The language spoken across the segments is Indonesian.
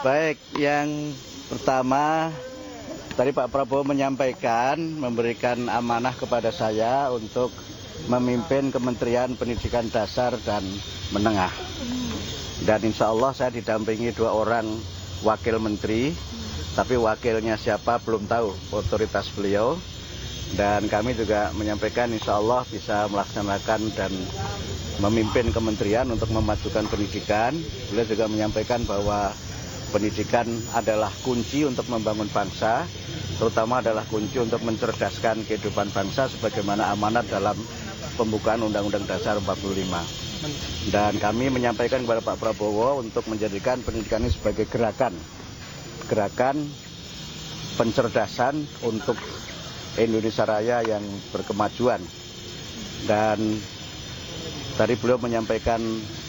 Baik, yang pertama tadi Pak Prabowo menyampaikan, memberikan amanah kepada saya untuk memimpin Kementerian Pendidikan Dasar dan Menengah. Dan insya Allah saya didampingi 2 orang wakil menteri, tapi wakilnya siapa belum tahu, otoritas beliau. Dan kami juga menyampaikan insya Allah bisa melaksanakan dan memimpin kementerian untuk memajukan pendidikan. Beliau juga menyampaikan bahwa pendidikan adalah kunci untuk membangun bangsa, terutama adalah kunci untuk mencerdaskan kehidupan bangsa sebagaimana amanat dalam pembukaan Undang-Undang Dasar 45. Dan kami menyampaikan kepada Pak Prabowo untuk menjadikan pendidikan ini sebagai gerakan pencerdasan untuk Indonesia Raya yang berkemajuan. Dan tadi beliau menyampaikan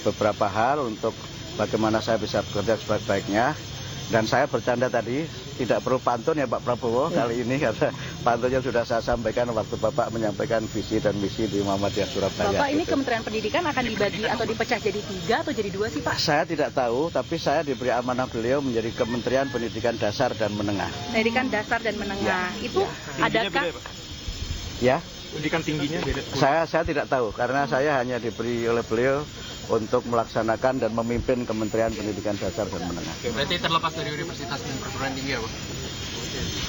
beberapa hal untuk bagaimana saya bisa bekerja sebaik-baiknya. Dan saya bercanda tadi, tidak perlu pantun ya Pak Prabowo kali ini, karena pantunnya sudah saya sampaikan waktu Bapak menyampaikan visi dan misi di Muhammadiyah Surabaya. Bapak, ini Kementerian Pendidikan akan dibagi atau dipecah jadi 3 atau jadi 2 sih Pak? Saya tidak tahu, tapi saya diberi amanah beliau menjadi Kementerian Pendidikan Dasar dan Menengah. Pendidikan Dasar dan Menengah, itu adakah? Ya? Pendidikan tingginya beda? Saya tidak tahu, karena saya hanya diberi oleh beliau untuk melaksanakan dan memimpin Kementerian Pendidikan Dasar dan Menengah. Berarti terlepas dari universitas dan perguruan tinggi ya Pak?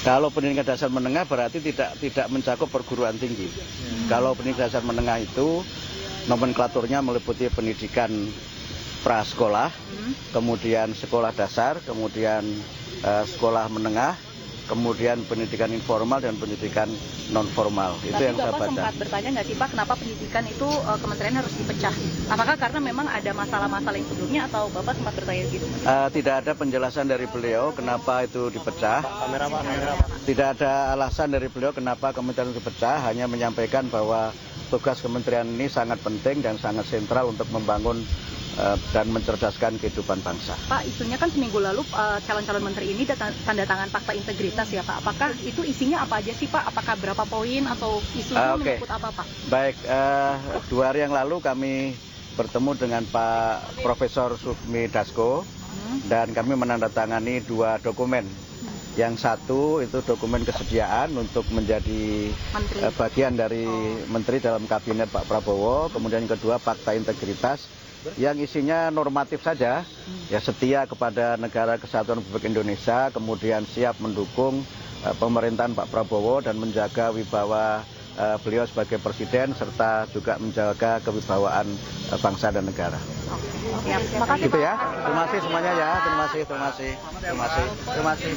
Kalau pendidikan dasar menengah berarti tidak mencakup perguruan tinggi. Kalau pendidikan dasar menengah itu nomenklaturnya meliputi pendidikan prasekolah, kemudian sekolah dasar, kemudian sekolah menengah, kemudian pendidikan informal dan pendidikan non formal. Itu yang saya baca. Bapak sempat bertanya nggak sih Pak, kenapa pendidikan itu kementerian harus dipecah? Apakah karena memang ada masalah-masalah yang sebelumnya atau Bapak sempat bertanya gitu? Tidak ada penjelasan dari beliau kenapa itu dipecah. Tidak ada alasan dari beliau kenapa kementerian itu dipecah, hanya menyampaikan bahwa tugas kementerian ini sangat penting dan sangat sentral untuk membangun dan mencerdaskan kehidupan bangsa. Pak, isunya kan seminggu lalu calon-calon menteri ini tanda tangan fakta integritas ya Pak. Apakah itu isinya apa aja sih Pak? Apakah berapa poin atau isunya menyangkut apa Pak? Baik, 2 hari yang lalu kami bertemu dengan Pak Profesor Sufmi Dasko dan kami menandatangani 2 dokumen. Yang satu itu dokumen kesediaan untuk menjadi bagian dari menteri dalam kabinet Pak Prabowo. Kemudian yang kedua fakta integritas yang isinya normatif saja, ya setia kepada Negara Kesatuan Republik Indonesia, kemudian siap mendukung pemerintahan Pak Prabowo dan menjaga wibawa beliau sebagai presiden serta juga menjaga kewibawaan bangsa dan negara. Ya, terima kasih gitu Pak. Ya. Terima kasih semuanya ya. Terima kasih.